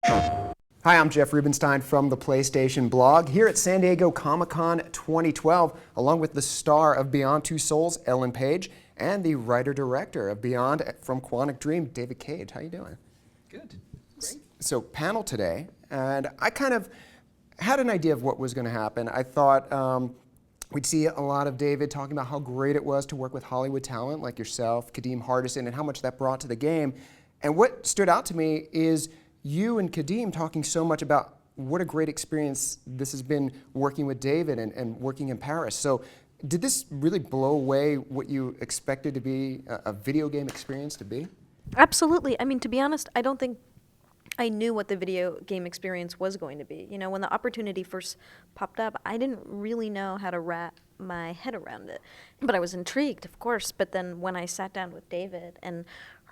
Hi, I'm Jeff Rubenstein from the PlayStation blog here at San Diego Comic-Con 2012, along with the star of Beyond Two Souls, Ellen Page, and the writer-director of Beyond from Quantic Dream, David Cage. How you doing? Good. Great. So, panel today, and I kind of had an idea of what was going to happen. I thought we'd see a lot of David talking about how great it was to work with Hollywood talent like yourself, Kadeem Hardison, and how much that brought to the game. And what stood out to me is you and Kadeem talking so much about what a great experience this has been working with David and working in Paris. So did this really blow away what you expected to be a video game experience to be? Absolutely. I mean, to be honest, I don't think I knew what the video game experience was going to be. You know, when the opportunity first popped up, I didn't really know how to wrap my head around it. But I was intrigued, of course. But then when I sat down with David and,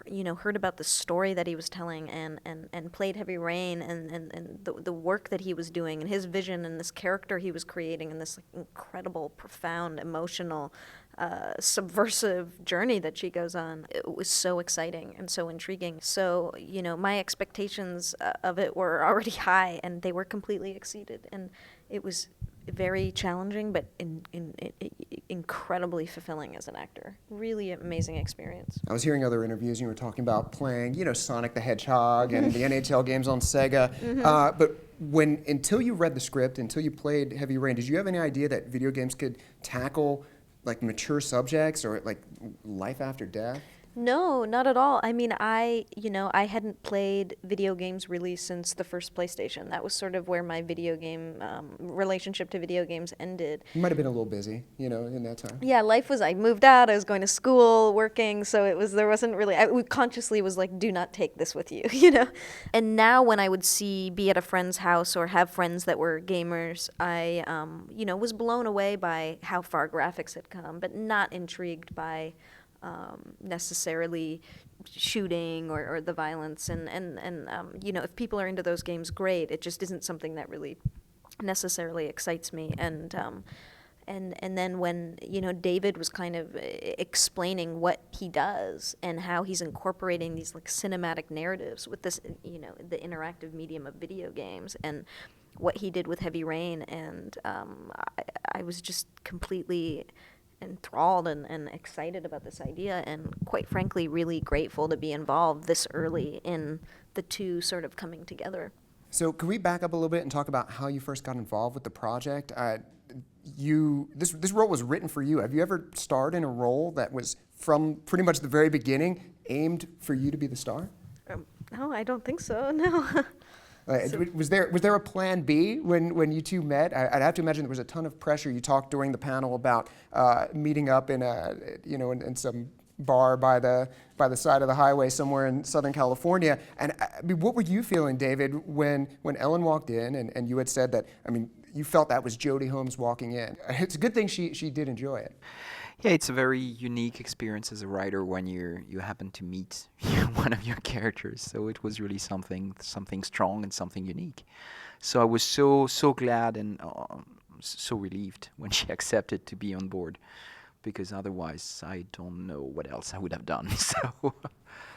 you know, heard about the story that he was telling and played Heavy Rain and the work that he was doing and his vision and this character he was creating and this incredible, profound, emotional, subversive journey that she goes on, it was so exciting and so intriguing. So, you know, my expectations of it were already high and they were completely exceeded. And it was very challenging, but incredibly fulfilling as an actor. Really amazing experience. I was hearing other interviews, and you were talking about playing, you know, Sonic the Hedgehog and the NHL games on Sega. But until you read the script, until you played Heavy Rain, did you have any idea that video games could tackle like mature subjects or like life after death? No, not at all. I mean, I hadn't played video games really since the first PlayStation. That was sort of where my video game relationship to video games ended. You might have been a little busy, you know, in that time. Yeah, I moved out, I was going to school, working, so there wasn't really, I consciously was like, do not take this with you, you know? And now when I would be at a friend's house or have friends that were gamers, I, was blown away by how far graphics had come, but not intrigued by necessarily shooting or the violence and if people are into those games, great. It just isn't something that really necessarily excites me. And then when David was kind of explaining what he does and how he's incorporating these like cinematic narratives with this the interactive medium of video games and what he did with Heavy Rain, and I was just completely enthralled and excited about this idea, and quite frankly really grateful to be involved this early in the two sort of coming together. So can we back up a little bit and talk about how you first got involved with the project? This role was written for you. Have you ever starred in a role that was from pretty much the very beginning aimed for you to be the star? No, I don't think so, no. Was there a plan B when you two met? I'd have to imagine there was a ton of pressure. You talked during the panel about meeting up in in some bar by the side of the highway somewhere in Southern California. And I mean, what were you feeling, David, when Ellen walked in and you had said that? I mean, you felt that was Jodie Holmes walking in. It's a good thing she did enjoy it. Yeah, it's a very unique experience as a writer when you happen to meet one of your characters. So it was really something strong and something unique. So I was so glad and so relieved when she accepted to be on board, because otherwise I don't know what else I would have done.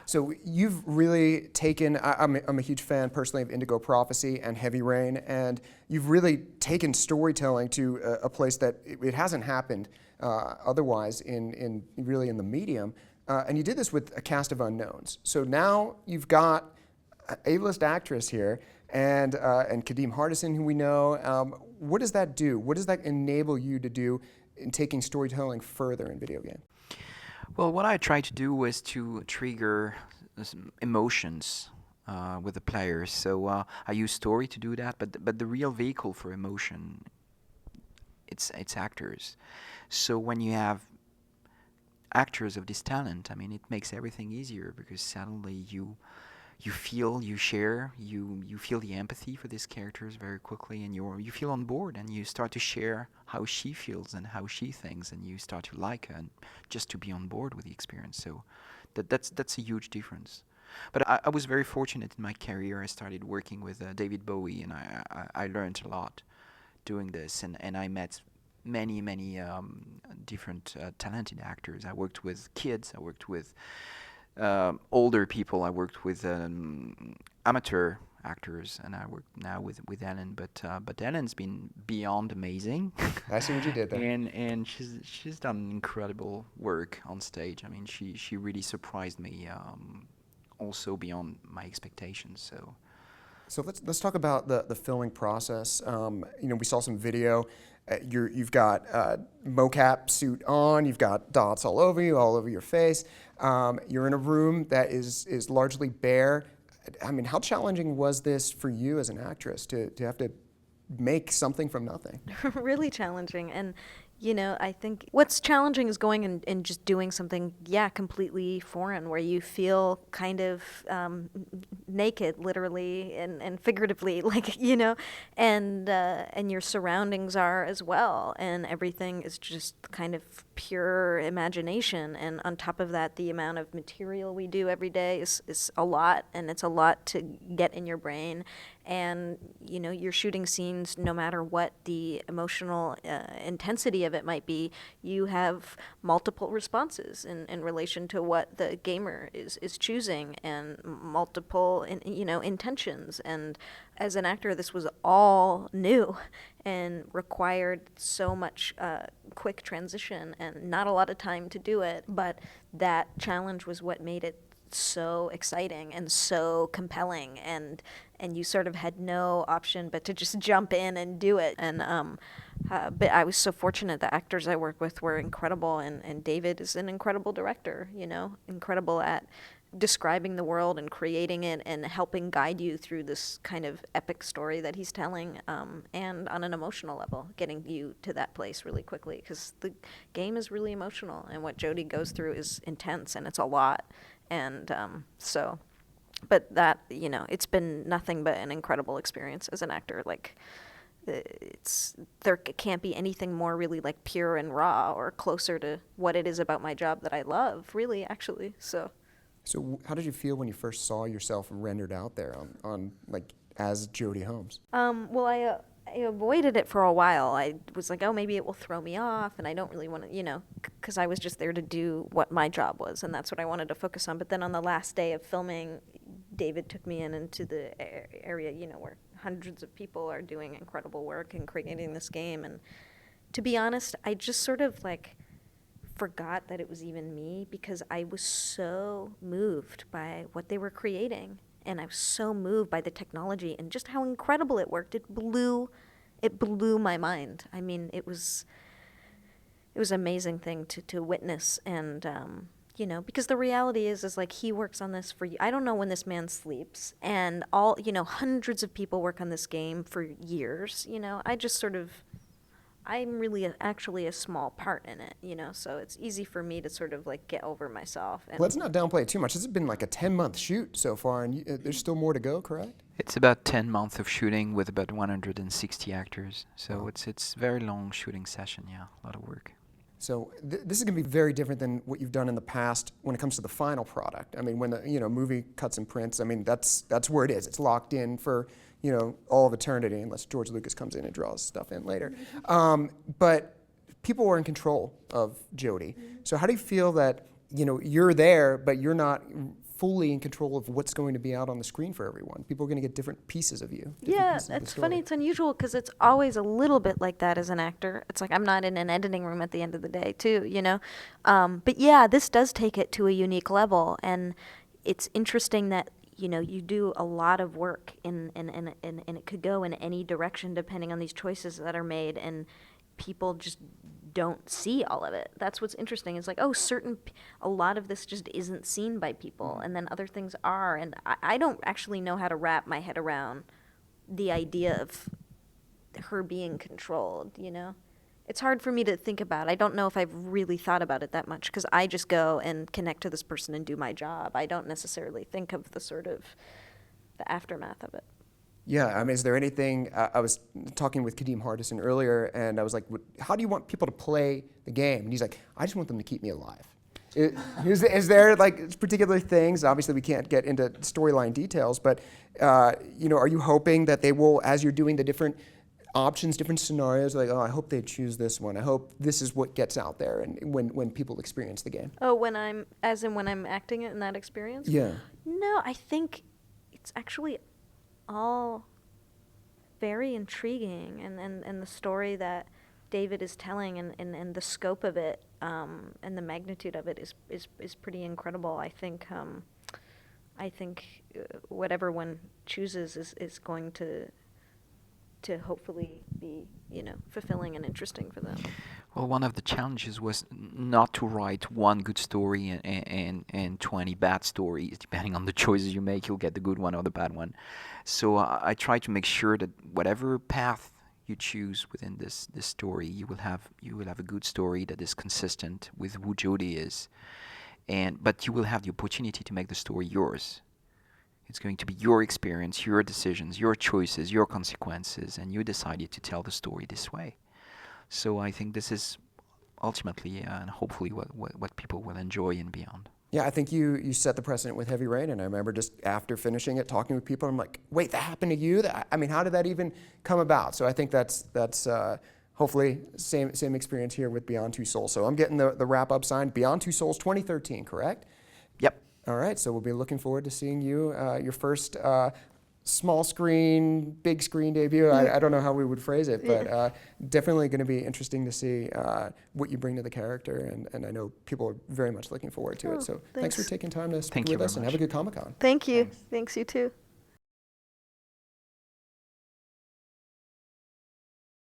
So you've really taken, I'm a huge fan personally of Indigo Prophecy and Heavy Rain, and you've really taken storytelling to a place that it hasn't happened otherwise in the medium. And you did this with a cast of unknowns. So now you've got an A-list actress here and Kadeem Hardison, who we know. What does that do? What does that enable you to do in taking storytelling further in video game? Well, what I tried to do was to trigger some emotions with the players. So I use story to do that, but the real vehicle for emotion, it's actors. So when you have actors of this talent, I mean, it makes everything easier, because suddenly you feel, you share, you feel the empathy for these characters very quickly, and you feel on board, and you start to share how she feels and how she thinks, and you start to like her and just to be on board with the experience. So that's a huge difference. But I was very fortunate in my career. I started working with David Bowie, and I learned a lot doing this, and I met many different talented actors. I worked with kids, I worked with older people, I worked with amateur actors, and I work now with Ellen. But Ellen's been beyond amazing. I see what you did there. And she's done incredible work on stage. I mean, she really surprised me, also beyond my expectations. So. So let's talk about the filming process. We saw some video. You've got mocap suit on. You've got dots all over you, all over your face. You're in a room that is largely bare. I mean, how challenging was this for you as an actress to have to make something from nothing? Really challenging. And, I think what's challenging is going and just doing something, completely foreign, where you feel kind of naked, literally and figuratively, and your surroundings are as well. And everything is just kind of pure imagination. And on top of that, the amount of material we do every day is a lot, and it's a lot to get in your brain. And, you're shooting scenes no matter what the emotional intensity of it might be, you have multiple responses in relation to what the gamer is choosing, and multiple, intentions. And as an actor, this was all new and required so much quick transition and not a lot of time to do it. But that challenge was what made it so exciting and so compelling, and you sort of had no option but to just jump in and do it. And but I was so fortunate. The actors I worked with were incredible, and David is an incredible director, incredible at describing the world and creating it and helping guide you through this kind of epic story that he's telling, and on an emotional level, getting you to that place really quickly, because the game is really emotional, and what Jodie goes through is intense, and it's a lot. And but that, it's been nothing but an incredible experience as an actor. There can't be anything more really pure and raw or closer to what it is about my job that I love, really, actually. So how did you feel when you first saw yourself rendered out there on as Jodie Holmes? Well, I avoided it for a while. I was like, oh, maybe it will throw me off, and I don't really want to, because I was just there to do what my job was, and that's what I wanted to focus on. But then on the last day of filming, David took me into the area, where hundreds of people are doing incredible work and creating this game. And to be honest, I just sort of forgot that it was even me, because I was so moved by what they were creating. And I was so moved by the technology and just how incredible it worked. It blew my mind. I mean, it was an amazing thing to witness. And, because the reality is he works on this for, I don't know when this man sleeps. And hundreds of people work on this game for years. I just sort of, I'm really actually a small part in it, so it's easy for me to sort of get over myself. And Let's not downplay it too much. This has been a 10-month shoot so far, and there's still more to go, correct? It's about 10 months of shooting with about 160 actors. So it's very long shooting session, a lot of work. So this is going to be very different than what you've done in the past when it comes to the final product. I mean, when the movie cuts and prints, I mean that's where it is. It's locked in for all of eternity, unless George Lucas comes in and draws stuff in later. But people are in control of Jodie. So how do you feel that you're there, but you're not fully in control of what's going to be out on the screen for everyone? People are going to get different pieces of you. Yeah, it's funny. It's unusual because it's always a little bit like that as an actor. It's I'm not in an editing room at the end of the day, too, But yeah, this does take it to a unique level, and it's interesting that you do a lot of work and it could go in any direction depending on these choices that are made, and people just don't see all of it. That's what's interesting. It's a lot of this just isn't seen by people, and then other things are, and I don't actually know how to wrap my head around the idea of her being controlled, It's hard for me to think about. I don't know if I've really thought about it that much, because I just go and connect to this person and do my job. I don't necessarily think of the sort of the aftermath of it. Yeah, I mean, is there anything, I was talking with Kadeem Hardison earlier, and I was like, how do you want people to play the game? And he's like, I just want them to keep me alive. Is there particular things, obviously we can't get into storyline details, but are you hoping that they will, as you're doing the different options, different scenarios, I hope they choose this one. I hope this is what gets out there and when people experience the game. Oh, when I'm acting it in that experience? Yeah. No, I think it's actually all very intriguing, and the story that David is telling and the scope of it and the magnitude of it is pretty incredible. I think whatever one chooses is going to hopefully be, fulfilling and interesting for them. Well, one of the challenges was not to write one good story and 20 bad stories. Depending on the choices you make, you'll get the good one or the bad one. So I try to make sure that whatever path you choose within this story, you will have a good story that is consistent with who Jodie is, but you will have the opportunity to make the story yours. It's going to be your experience, your decisions, your choices, your consequences, and you decided to tell the story this way. So I think this is ultimately and hopefully what people will enjoy and beyond. Yeah, I think you set the precedent with Heavy Rain, and I remember just after finishing it, talking with people, I'm like, wait, that happened to you? I mean, how did that even come about? So I think that's hopefully same experience here with Beyond Two Souls. So I'm getting the wrap-up signed, Beyond Two Souls 2013, correct? Yep. All right, so we'll be looking forward to seeing you, your first small screen, big screen debut. I don't know how we would phrase it, but definitely going to be interesting to see what you bring to the character, and I know people are very much looking forward to it. So thanks for taking time to speak with us, and have a good Comic-Con. Thank you. Thanks, you too.